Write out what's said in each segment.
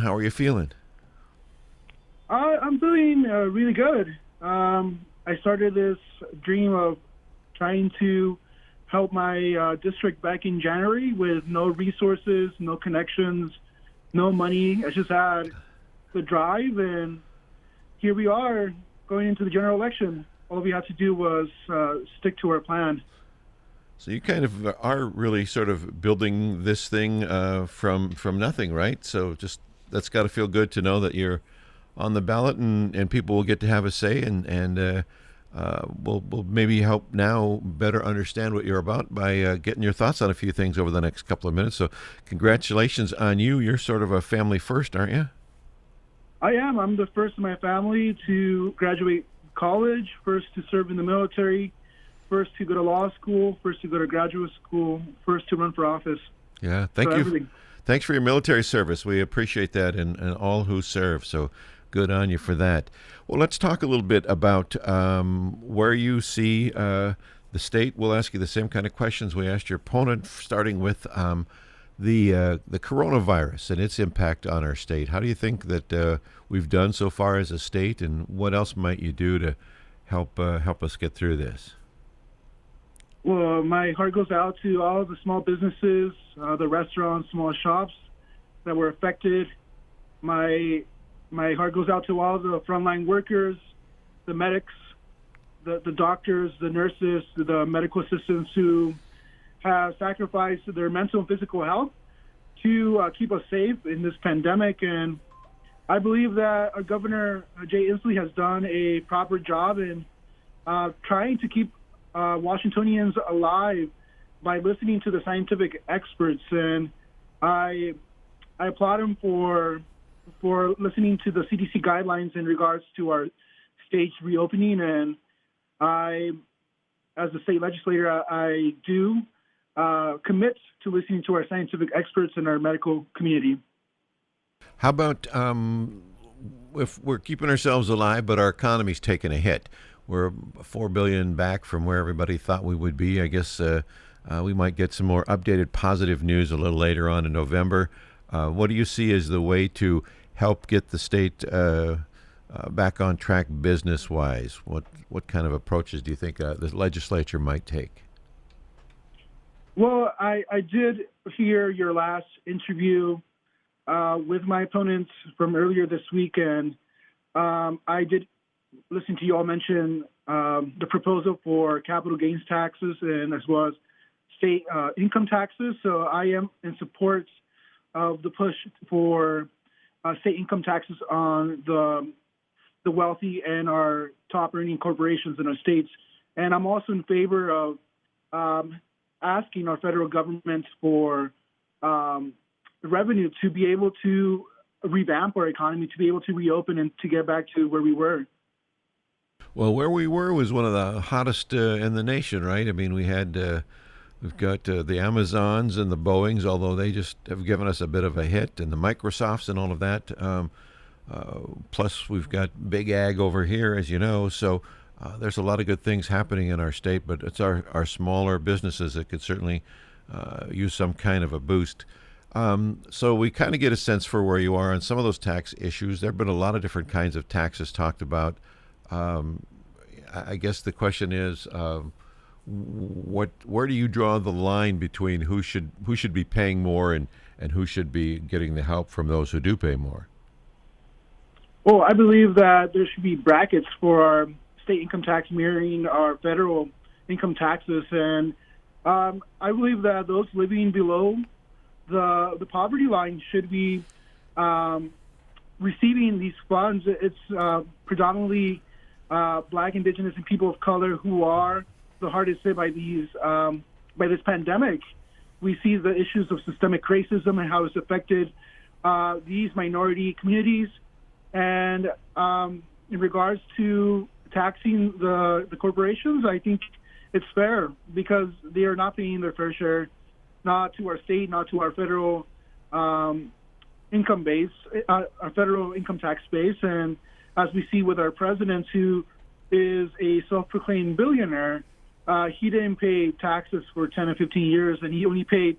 How are you feeling? I'm feeling really good. I started this dream of trying to help my district back in January with no resources, no connections, no money. I just had the drive, and here we are going into the general election. All we had to do was stick to our plan. So you kind of are really sort of building this thing from nothing, right? So just that's got to feel good to know that you're on the ballot, and people will get to have a say, and we'll maybe help now better understand what you're about by getting your thoughts on a few things over the next couple of minutes. So congratulations on you. You're sort of a family first, aren't you? I am. I'm the first in my family to graduate college, first to serve in the military, first to go to law school, first to go to graduate school, first to run for office. Yeah, thank So you. everything. Thanks for your military service. We appreciate that, and all who serve. So good on you for that. Well, let's talk a little bit about where you see the state. We'll ask you the same kind of questions we asked your opponent, starting with the coronavirus and its impact on our state. How do you think that we've done so far as a state, and what else might you do to help us get through this? Well, my heart goes out to all the small businesses, the restaurants, small shops that were affected. My heart goes out to all the frontline workers, the medics, the doctors, the nurses, the medical assistants who have sacrificed their mental and physical health to keep us safe in this pandemic. And I believe that our Governor, Jay Inslee, has done a proper job in trying to keep Washingtonians alive by listening to the scientific experts. And I applaud him for listening to the CDC guidelines in regards to our state's reopening. And I, as a state legislator, I do commit to listening to our scientific experts and our medical community. How about if we're keeping ourselves alive, but our economy's taking a hit? We're $4 billion back from where everybody thought we would be. I guess we might get some more updated positive news a little later on in November. What do you see as the way to help get the state back on track business-wise? What kind of approaches do you think the legislature might take? Well, I did hear your last interview with my opponents from earlier this week, and I did listen to you all mention the proposal for capital gains taxes and as well as state income taxes. So I am in support of the push for state income taxes on the wealthy and our top earning corporations in our states. And I'm also in favor of asking our federal government for revenue to be able to revamp our economy, to be able to reopen and to get back to where we were. Well, where we were was one of the hottest in the nation, right? I mean, we've got the Amazons and the Boeings, although they just have given us a bit of a hit, and the Microsofts and all of that. Plus, we've got big ag over here, as you know. So there's a lot of good things happening in our state, but it's our smaller businesses that could certainly use some kind of a boost. So we kind of get a sense for where you are on some of those tax issues. There have been a lot of different kinds of taxes talked about. I guess the question is, where do you draw the line between who should be paying more and who should be getting the help from those who do pay more? Well, I believe that there should be brackets for our state income tax mirroring our federal income taxes, and I believe that those living below the poverty line should be receiving these funds. It's predominantly Black, Indigenous, and people of color who are the hardest hit by this pandemic. We see the issues of systemic racism and how it's affected these minority communities. And in regards to taxing the corporations, I think it's fair because they are not paying their fair share, not to our state, not to our federal income base, our federal income tax base. And as we see with our president, who is a self-proclaimed billionaire, he didn't pay taxes for 10 or 15 years, and he only paid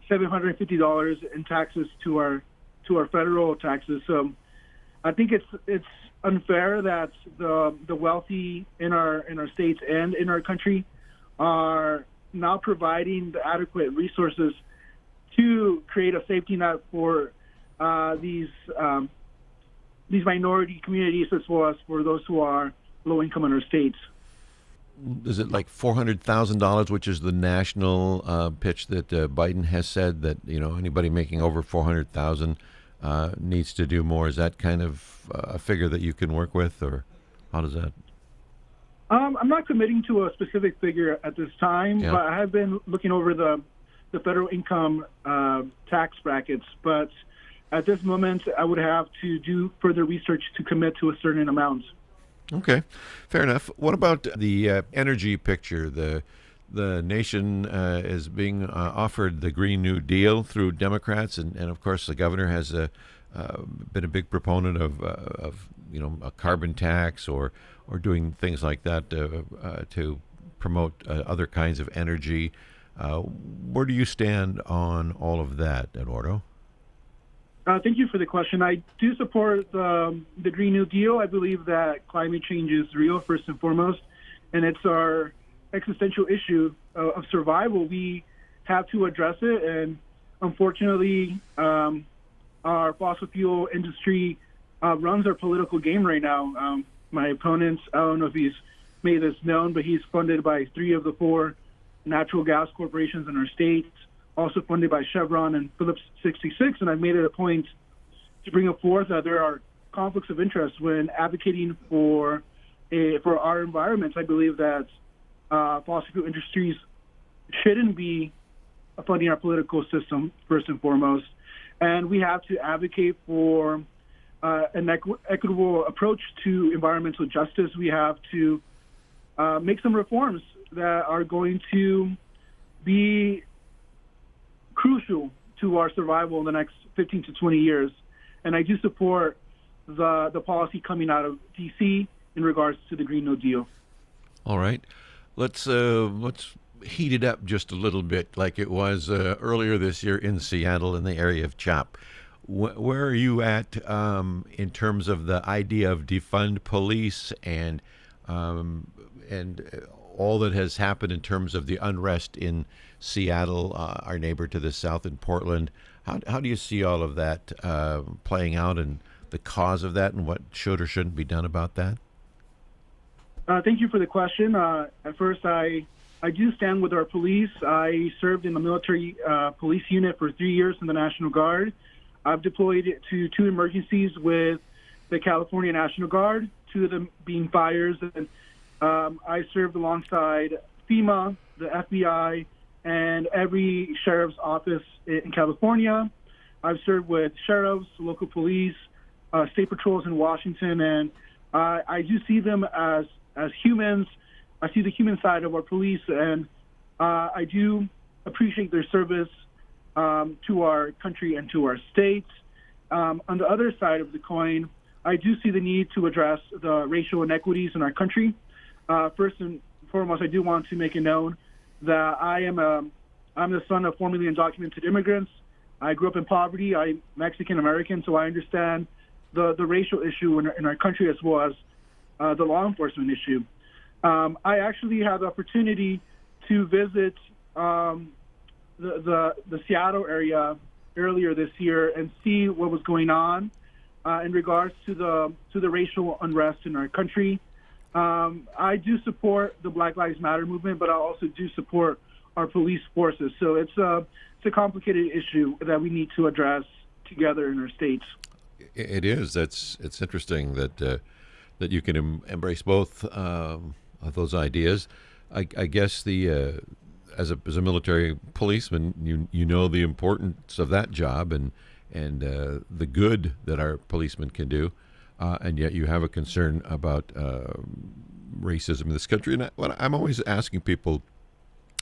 $750 in taxes to our to our federal taxes. So I think it's unfair that the wealthy in our states and in our country are not providing the adequate resources to create a safety net for these minority communities, as well as for those who are low income in our states. Is it like $400,000, which is the national pitch that Biden has said that anybody making over 400,000 needs to do more? Is that kind of a figure that you can work with, or how does that? I'm not committing to a specific figure at this time, Yeah. but I have been looking over the federal income tax brackets. But at this moment, I would have to do further research to commit to a certain amount. Okay, fair enough. What about the energy picture? The nation is being offered the Green New Deal through Democrats, and of course the governor has been a big proponent of a carbon tax or doing things like that to promote other kinds of energy. Where do you stand on all of that, Eduardo? Thank you for the question. I do support the Green New Deal. I believe that climate change is real, first and foremost, and it's our existential issue of survival. We have to address it, and unfortunately, our fossil fuel industry runs our political game right now. My opponent, I don't know if he's made this known, but he's funded by 3 of the 4 natural gas corporations in our state, also funded by Chevron and Phillips 66, and I've made it a point to bring up forth that there are conflicts of interest when advocating for our environment. I believe that fossil fuel industries shouldn't be funding our political system, first and foremost, and we have to advocate for an equitable approach to environmental justice. We have to make some reforms that are going to be crucial to our survival in the next 15 to 20 years. And I do support the policy coming out of D.C. in regards to the Green New Deal. All right, let's heat it up just a little bit, like it was earlier this year in Seattle in the area of CHOP. Where are you at in terms of the idea of defund police and all that has happened in terms of the unrest in Seattle, our neighbor to the south in Portland? How do you see all of that playing out, and the cause of that, and what should or shouldn't be done about that? Thank you for the question. At first, I do stand with our police. I served in the military police unit for 3 years in the National Guard. I've deployed to 2 emergencies with the California National Guard, 2 of them being fires. And I served alongside FEMA, the FBI, and every sheriff's office in California. I've served with sheriffs, local police, state patrols in Washington, and I do see them as humans. I see the human side of our police, and I do appreciate their service to our country and to our states. On the other side of the coin, I do see the need to address the racial inequities in our country. First and foremost, I do want to make it known that I'm the son of formerly undocumented immigrants. I grew up in poverty. I'm Mexican American, so I understand the racial issue in our country, as well as the law enforcement issue. I actually had the opportunity to visit the Seattle area earlier this year and see what was going on in regards to the racial unrest in our country. I do support the Black Lives Matter movement, but I also do support our police forces. So it's a complicated issue that we need to address together in our states. It is. It's interesting that you can embrace both of those ideas. I guess as a military policeman, you know the importance of that job and the good that our policemen can do, and yet you have a concern about racism in this country. And I'm always asking people,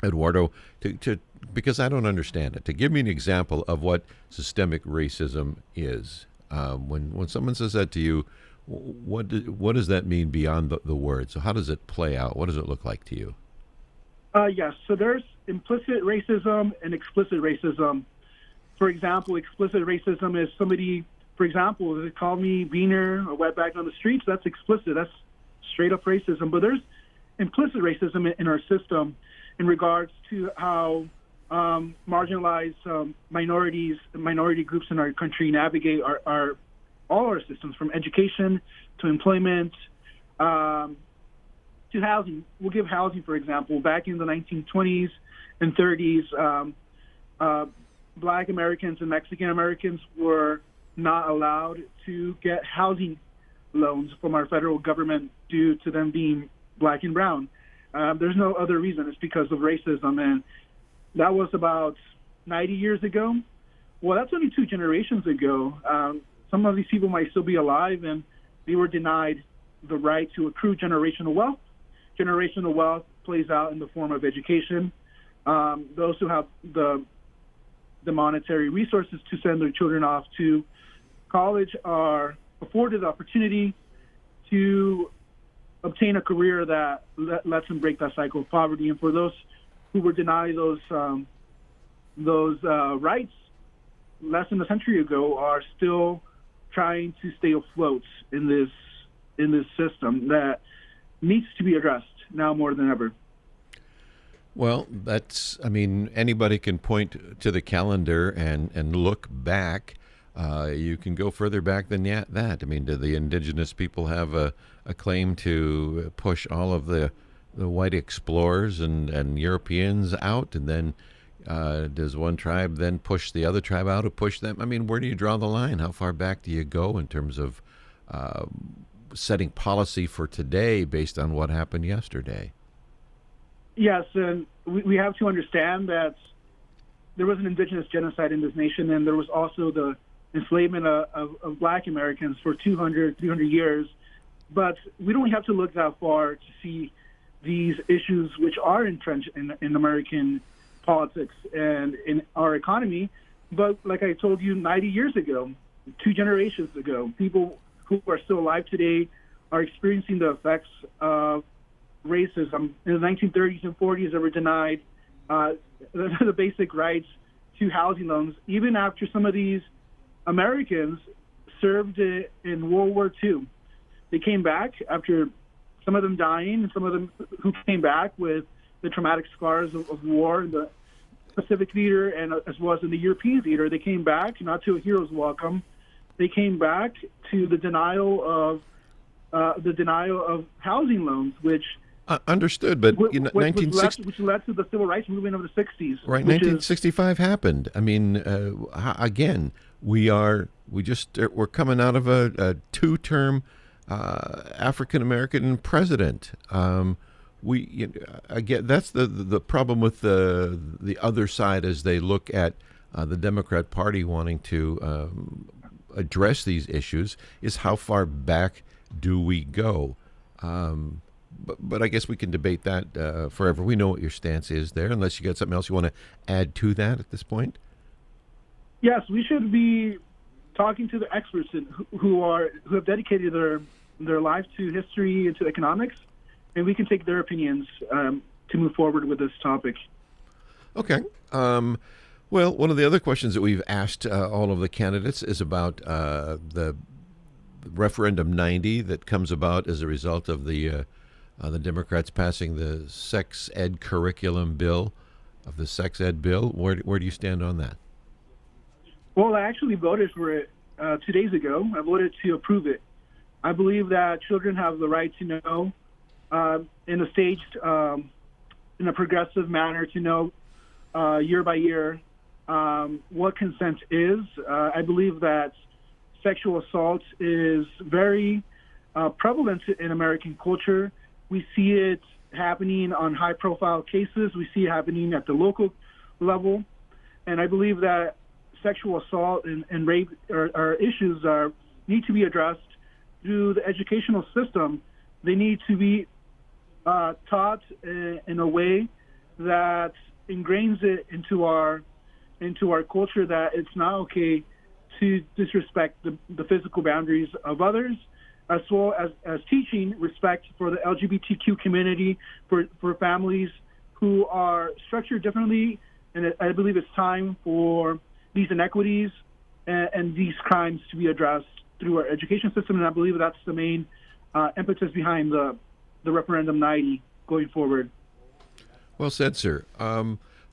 Eduardo, to because I don't understand it, to give me an example of what systemic racism is. When someone says that to you, what does that mean beyond the word? So how does it play out? What does it look like to you? Yes. So there's implicit racism and explicit racism. For example, explicit racism is somebody, for example, if they call me beaner or wetback on the streets, that's explicit. That's straight up racism. But there's implicit racism in our system in regards to how marginalized minority groups in our country navigate all our systems, from education to employment to housing. We'll give housing, for example. Back in the 1920s and 30s, Black Americans and Mexican Americans were not allowed to get housing loans from our federal government due to them being Black and brown. There's no other reason. It's because of racism, and that was about 90 years ago. Well, that's only 2 generations ago. Some of these people might still be alive, and they were denied the right to accrue generational wealth. Generational wealth plays out in the form of education. Those who have the monetary resources to send their children off to college are afforded the opportunity to obtain a career that lets them break that cycle of poverty. And for those who were denied those rights less than a century ago, are still trying to stay afloat in this system that needs to be addressed now more than ever. Well, anybody can point to the calendar and look back. You can go further back than that. I mean, do the indigenous people have a claim to push all of the white explorers and Europeans out? And then does one tribe then push the other tribe out to push them? I mean, where do you draw the line? How far back do you go in terms of setting policy for today based on what happened yesterday? Yes, and we have to understand that there was an indigenous genocide in this nation, and there was also the enslavement of Black Americans for 200, 300 years. But we don't have to look that far to see these issues which are entrenched in American politics and in our economy. But like I told you, 90 years ago, 2 generations ago, people who are still alive today are experiencing the effects of racism. In the 1930s and 40s, they were denied the basic rights to housing loans, even after some of these Americans served in World War II. They came back after some of them dying, and some of them who came back with the traumatic scars of war in the Pacific theater and as well as in the European theater. They came back not to a hero's welcome. They came back to the denial of housing loans, which understood, but which led to the civil rights movement of the 60s. Right, 1965 happened. I mean, again, we're coming out of a 2-term African American president. Again, that's the problem with the other side as they look at the Democrat Party wanting to address these issues, is how far back do we go? But I guess we can debate that forever. We know what your stance is there, unless you got something else you want to add to that at this point. Yes, we should be talking to the experts who have dedicated their lives to history and to economics, and we can take their opinions to move forward with this topic. Okay. Well, one of the other questions that we've asked all of the candidates is about the Referendum 90 that comes about as a result of the Democrats passing the sex ed curriculum bill, of the sex ed bill. Where do you stand on that? Well, I actually voted for it 2 days ago. I voted to approve it. I believe that children have the right to know in a staged, in a progressive manner, to know year by year what consent is. I believe that sexual assault is very prevalent in American culture. We see it happening on high-profile cases. We see it happening at the local level. And I believe that sexual assault and rape are issues need to be addressed through the educational system. They need to be taught in a way that ingrains it into our culture, that it's not okay to disrespect the physical boundaries of others, as well as teaching respect for the LGBTQ community, for families who are structured differently. And I believe it's time for these inequities and these crimes to be addressed through our education system. And I believe that's the main impetus behind the Referendum 90 going forward. Well said, sir.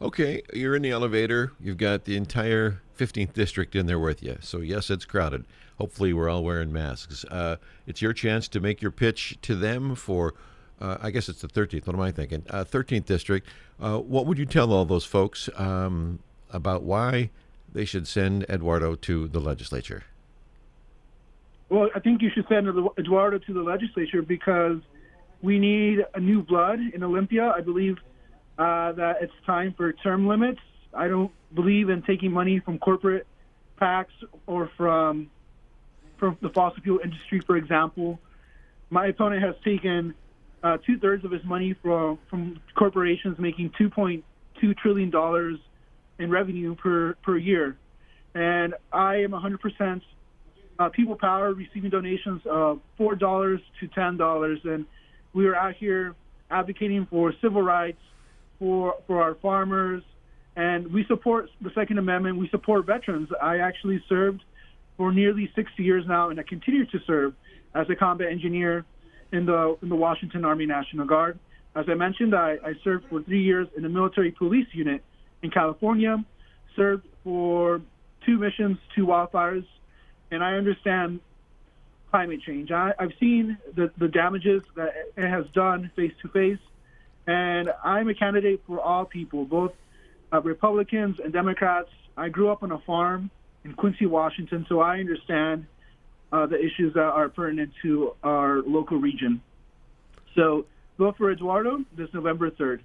Okay, you're in the elevator. You've got the entire 15th district in there with you. So, yes, it's crowded. Hopefully, we're all wearing masks. It's your chance to make your pitch to them for, I guess it's the 13th. What am I thinking? 13th district. What would you tell all those folks about why they should send Eduardo to the legislature? Well, I think you should send Eduardo to the legislature because we need a new blood in Olympia. I believe that it's time for term limits. I don't believe in taking money from corporate PACs or from the fossil fuel industry, for example. My opponent has taken 2/3 of his money from corporations making $2.2 trillion in revenue per year. And I am 100% people power, receiving donations of $4 to $10. And we are out here advocating for civil rights, for our farmers, and we support the Second Amendment. We support veterans. I actually served for nearly 60 years now, and I continue to serve as a combat engineer in the Washington Army National Guard. As I mentioned, I served for 3 years in the military police unit in California, served for 2 missions, 2 wildfires, and I understand climate change. I've seen the damages that it has done face to face, and I'm a candidate for all people, both Republicans and Democrats. I grew up on a farm in Quincy, Washington, so I understand the issues that are pertinent to our local region. So vote for Eduardo this November 3rd.